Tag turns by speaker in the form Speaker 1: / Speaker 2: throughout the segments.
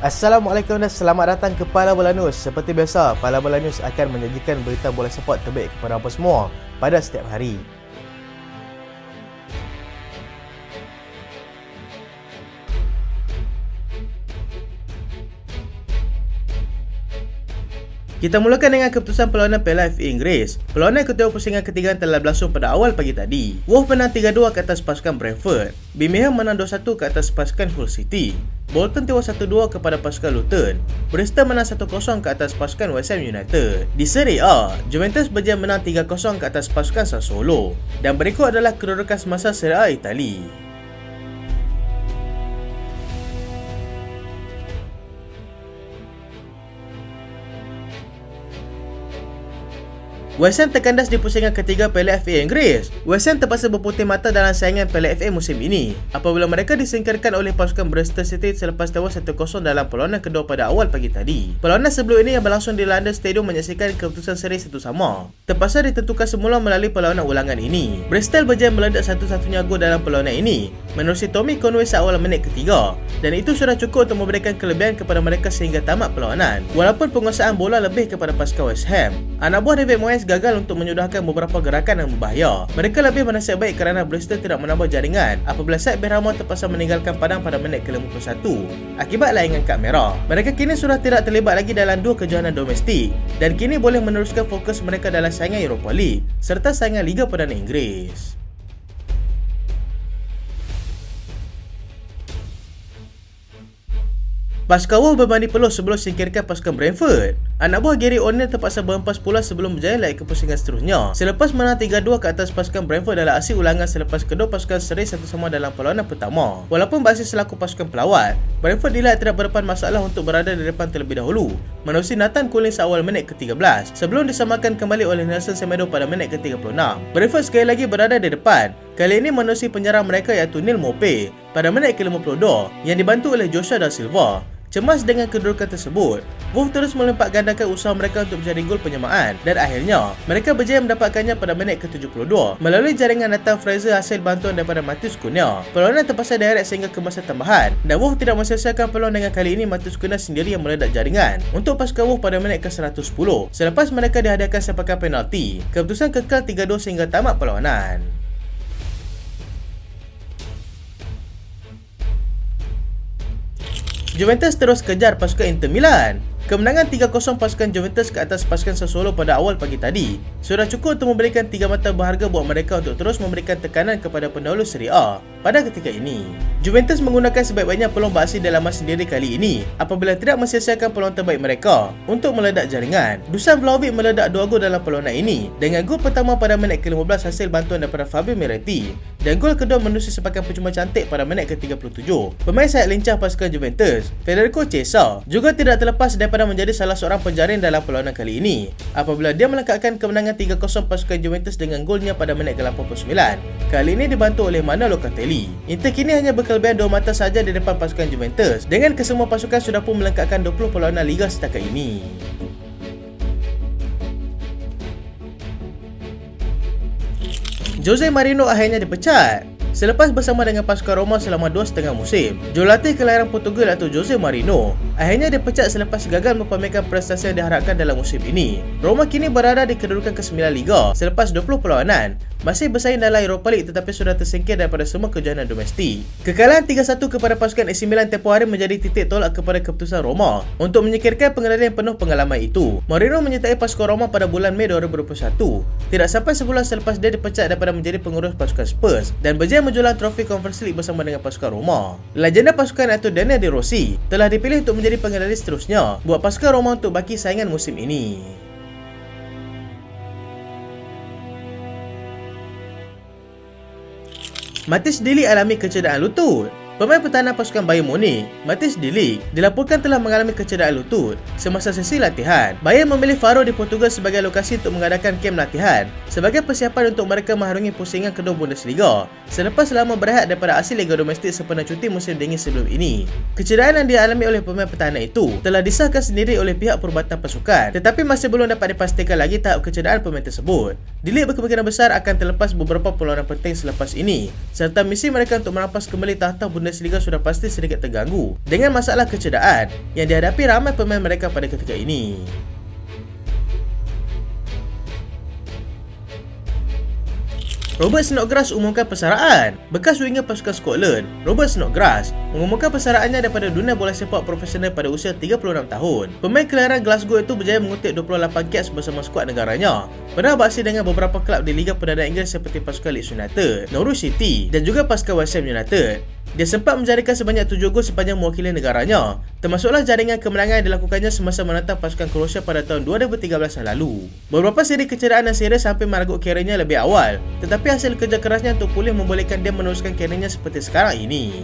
Speaker 1: Assalamualaikum dan selamat datang ke Pala Bola News. Seperti biasa, Pala Bola News akan menyajikan berita bola sepak terbaik kepada anda semua pada setiap hari. Kita mulakan dengan keputusan perlawanan Piala FA Inggeris. Perlawanan ketua pusingan ketiga telah berlangsung pada awal pagi tadi. Wolves menang 3-2 ke atas pasukan Brentford. Birmingham menang 2-1 ke atas pasukan Hull City. Bolton tewas 1-2 kepada pasukan Luton. Bristol menang 1-0 ke atas pasukan West Ham United. Di Serie A, Juventus berjaya menang 3-0 ke atas pasukan Sassuolo. Dan berikut adalah kedudukan semasa Serie A Itali. West Ham terkandas di pusingan ketiga Piala FA Inggeris. West Ham terpaksa berputih mata dalam saingan Piala FA musim ini apabila mereka disingkirkan oleh pasukan Bristol City selepas tewas 1-0 dalam perlawanan kedua pada awal pagi tadi. Perlawanan sebelum ini yang berlangsung di London Stadium menyaksikan keputusan seri 1-1. Terpaksa ditentukan semula melalui perlawanan ulangan ini. Bristol berjaya meledak satu-satunya gol dalam perlawanan ini menerusi Tommy Conway seawal menit ketiga, dan itu sudah cukup untuk memberikan kelebihan kepada mereka sehingga tamat perlawanan. Walaupun penguasaan bola lebih kepada pasukan West Ham, anak buah David Moyes gagal untuk menyudahkan beberapa gerakan yang berbahaya. Mereka lebih bernasib baik kerana Bristol tidak menambah jaringan apabila Said Benrahma terpaksa meninggalkan padang pada minit ke-51 akibat layangan kad merah. Mereka kini sudah tidak terlibat lagi dalam dua kejohanan domestik dan kini boleh meneruskan fokus mereka dalam saingan Europa League serta saingan Liga Perdana Inggeris. Pasukan Wolves berbanding peluh sebelum singkirkan pasukan Brentford. Anak buah Gary O'Neill terpaksa berhempas pula sebelum berjaya naik ke pusingan seterusnya selepas menang 3-2 ke atas pasukan Brentford dalam aksi ulangan selepas kedua pasukan seri 1-1 dalam perlawanan pertama. Walaupun berhasil selaku pasukan pelawat, Brentford dilihat tidak berdepan masalah untuk berada di depan terlebih dahulu menerusi Nathan Collins awal minit ke-13 sebelum disamakan kembali oleh Nelson Semedo pada minit ke-36. Brentford sekali lagi berada di depan, kali ini menerusi penyerang mereka iaitu Neil Maupay pada minit ke-52 yang dibantu oleh Joshua Da Silva. Cemas dengan kedudukan tersebut, Wolves terus melipat gandakan usaha mereka untuk mencari gol penyamaan dan akhirnya mereka berjaya mendapatkannya pada minit ke-72 melalui jaringan Nathan Fraser hasil bantuan daripada Matheus Cunha. Perlawanan terpaksa direct sehingga ke masa tambahan dan Wolves tidak menyelesaikan peluang dengan kali ini Matheus Cunha sendiri yang meledak jaringan untuk pasukan Wolves pada minit ke-110 selepas mereka dihadiahkan sepakan penalti. Keputusan kekal 3-2 sehingga tamat perlawanan. Juventus terus kejar pasukan Inter Milan. Kemenangan 3-0 pasukan Juventus ke atas pasukan Sassuolo pada awal pagi tadi sudah cukup untuk memberikan 3 mata berharga buat mereka untuk terus memberikan tekanan kepada pendahulu Serie A pada ketika ini. Juventus menggunakan sebaik-baiknya peluang beraksi dalam masa sendiri kali ini apabila tidak mensiasatkan peluang terbaik mereka untuk meledak jaringan. Dusan Vlahovic meledak 2 gol dalam perlawanan ini dengan gol pertama pada minit ke-15 hasil bantuan daripada Fabio Miretti dan gol kedua menerusi sepakan percuma cantik pada minit ke-37. Pemain sayap lincah pasukan Juventus, Federico Chiesa, juga tidak terlepas daripada menjadi salah seorang penjaring dalam perlawanan kali ini apabila dia melengkapkan kemenangan 3-0 pasukan Juventus dengan golnya pada minit ke-89. Kali ini dibantu oleh Manuel Locatelli. Inter kini hanya berkelebihan 2 mata saja di depan pasukan Juventus dengan kesemua pasukan sudah pun melengkapkan 20 perlawanan Liga setakat ini. Jose Mourinho akhirnya dipecat. Selepas bersama dengan pasukan Roma selama 2,5 musim, jurulatih kelahiran Portugal iaitu Jose Mourinho akhirnya dipecat selepas gagal mempamerkan prestasi yang diharapkan dalam musim ini. Roma kini berada di kedudukan ke-9 Liga selepas 20 perlawanan, masih bersaing dalam Europa League tetapi sudah tersingkir daripada semua kejohanan domestik. Kekalahan 3-1 kepada pasukan AC Milan tempoh hari menjadi titik tolak kepada keputusan Roma untuk menyingkirkan pengendalian penuh pengalaman itu. Mourinho menyertai pasukan Roma pada bulan Mei 2021, tidak sampai sebulan selepas dia dipecat daripada menjadi pengurus pasukan Spurs dan berjaya menjulang trofi Conference League bersama dengan pasukan Roma. Legenda pasukan iaitu Daniel De Rossi telah dipilih untuk menjadi pengendali seterusnya buat pasukan Roma untuk baki saingan musim ini. Mathijs de Ligt alami kecederaan lutut. Pemain pertahanan pasukan Bayern Munich, Mathijs de Ligt, dilaporkan telah mengalami kecederaan lutut semasa sesi latihan. Bayern memilih Faro di Portugal sebagai lokasi untuk mengadakan kem latihan sebagai persiapan untuk mereka mengharungi pusingan kedua Bundesliga selepas lama berehat daripada aksi Liga Domestik sempena cuti musim dingin sebelum ini. Kecederaan yang dialami oleh pemain pertahanan itu telah disahkan sendiri oleh pihak perubatan pasukan, tetapi masih belum dapat dipastikan lagi tahap kecederaan pemain tersebut. De Ligt berkemungkinan besar akan terlepas beberapa perlawanan penting selepas ini serta misi mereka untuk merampas kembali tahta Bundesliga Bundesliga sudah pasti sedikit terganggu dengan masalah kecederaan yang dihadapi ramai pemain mereka pada ketika ini. Robert Snodgrass umumkan persaraan. Bekas winger pasukan Scotland, Robert Snodgrass mengumumkan persaraannya daripada dunia bola sepak profesional pada usia 36 tahun. Pemain kelahiran Glasgow itu berjaya mengutip 28 caps bersama skuad negaranya. Pernah beraksi dengan beberapa kelab di Liga Perdana Inggeris seperti pasukan Leeds United, Norwich City dan juga pasukan West Ham United. Dia sempat menjaringkan sebanyak 7 gol sepanjang mewakili negaranya, termasuklah jaringan kemenangan yang dilakukannya semasa menentang pasukan Croatia pada tahun 2013 yang lalu. Beberapa seri kecederaan dan serius hampir meragut kerjanya lebih awal, tetapi hasil kerja kerasnya untuk pulih membolehkan dia meneruskan kerjanya seperti sekarang ini.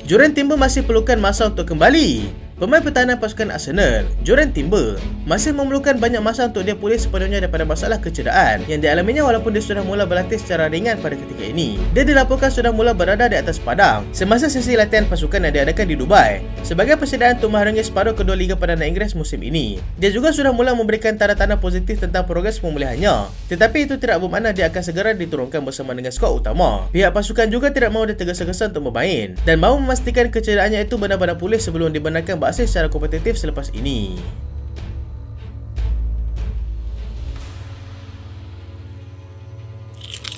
Speaker 1: Jurgen Timber masih perlukan masa untuk kembali. Pemain pertahanan pasukan Arsenal, Jurgen Timber, masih memerlukan banyak masa untuk dia pulih sepenuhnya daripada masalah kecederaan yang dialaminya walaupun dia sudah mula berlatih secara ringan pada ketika ini. Dia dilaporkan sudah mula berada di atas padang semasa sesi latihan pasukan yang diadakan di Dubai sebagai persediaan untuk mengharungi separuh kedua Liga Perdana Inggeris musim ini. Dia juga sudah mula memberikan tanda-tanda positif tentang progres pemulihannya, tetapi itu tidak bermakna dia akan segera diturunkan bersama dengan skuad utama. Pihak pasukan juga tidak mahu dia tergesa-gesa untuk bermain dan mahu memastikan kecederaannya itu benar-benar pulih sebelum dibenarkan beraksi secara kompetitif selepas ini.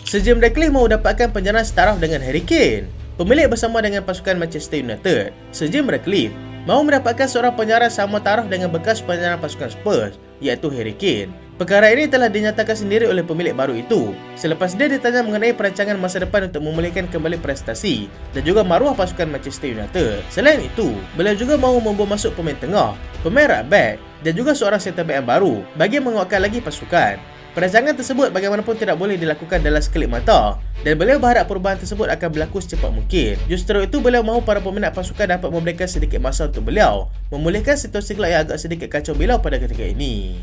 Speaker 1: Sir Jim Ratcliffe mahu dapatkan penjarahan setaraf dengan Harry Kane. Pemilik bersama dengan pasukan Manchester United, Sir Jim Ratcliffe, mahu mendapatkan seorang penjara sama taraf dengan bekas penjara pasukan Spurs, iaitu Harry Kane. Perkara ini telah dinyatakan sendiri oleh pemilik baru itu selepas dia ditanya mengenai perancangan masa depan untuk memulihkan kembali prestasi dan juga maruah pasukan Manchester United. Selain itu, beliau juga mahu membawa masuk pemain tengah, pemain right back dan juga seorang centre back yang baru bagi menguatkan lagi pasukan. Perancangan tersebut bagaimanapun tidak boleh dilakukan dalam sekelip mata dan beliau berharap perubahan tersebut akan berlaku secepat mungkin. Justru itu, beliau mahu para peminat pasukan dapat memberikan sedikit masa untuk beliau memulihkan situasi kelab yang agak sedikit kacau balau pada ketika ini.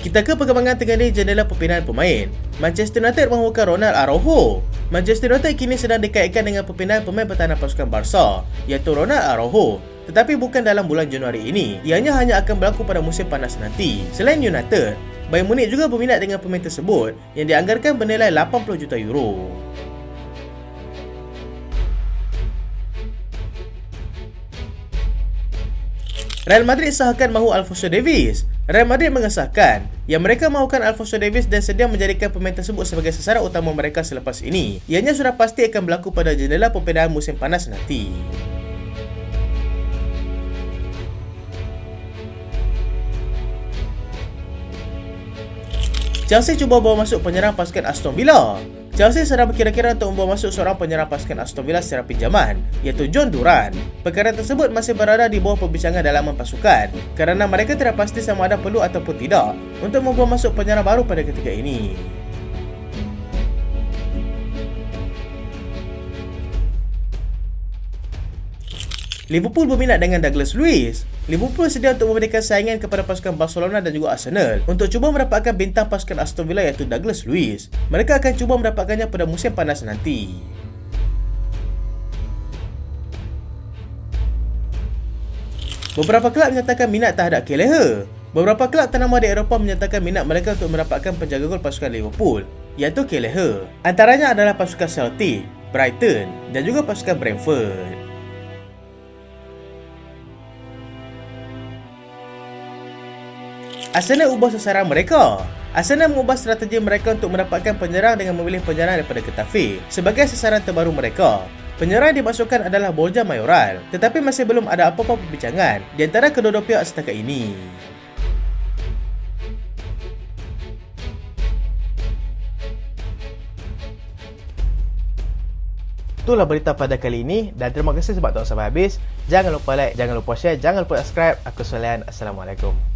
Speaker 1: Kita ke perkembangan terkini jendela perpindahan pemain. Manchester United mahukan Ronald Araujo. Manchester United kini sedang dikaitkan dengan perpindahan pemain pertahanan pasukan Barca, iaitu Ronald Araujo. Tetapi bukan dalam bulan Januari ini. Ianya hanya akan berlaku pada musim panas nanti. Selain United, Bayern Munich juga berminat dengan pemain tersebut yang dianggarkan bernilai 80 juta euro. Real Madrid sahkan mahu Alphonso Davies. Real Madrid mengesahkan yang mereka mahukan Alphonso Davies dan sedia menjadikan pemain tersebut sebagai sasaran utama mereka selepas ini. Ianya sudah pasti akan berlaku pada jendela perpindahan musim panas nanti. Chelsea cuba bawa masuk penyerang pasukan Aston Villa. Chelsea sedang berkira-kira untuk membawa masuk seorang penyerang pasukan Aston Villa secara pinjaman, iaitu John Duran. Perkara tersebut masih berada di bawah perbincangan dalaman pasukan kerana mereka tidak pasti sama ada perlu ataupun tidak untuk membawa masuk penyerang baru pada ketika ini. Liverpool berminat dengan Douglas Luiz. Liverpool sedia untuk memberikan saingan kepada pasukan Barcelona dan juga Arsenal untuk cuba mendapatkan bintang pasukan Aston Villa iaitu Douglas Luiz. Mereka akan cuba mendapatkannya pada musim panas nanti. Beberapa kelab menyatakan minat terhadap Kelleher. Beberapa kelab ternama di Eropah menyatakan minat mereka untuk mendapatkan penjaga gol pasukan Liverpool, iaitu Kelleher. Antaranya adalah pasukan Celtic, Brighton dan juga pasukan Brentford. Arsenal ubah sasaran mereka. Arsenal mengubah strategi mereka untuk mendapatkan penyerang dengan memilih penyerang daripada Getafe sebagai sasaran terbaru mereka. Penyerang yang dimasukkan adalah Borja Mayoral, tetapi masih belum ada apa-apa perbincangan di antara kedua-dua pihak setakat ini. Itulah berita pada kali ini dan terima kasih sebab tonton sampai habis. Jangan lupa like, jangan lupa share, jangan lupa subscribe. Aku Solian. Assalamualaikum.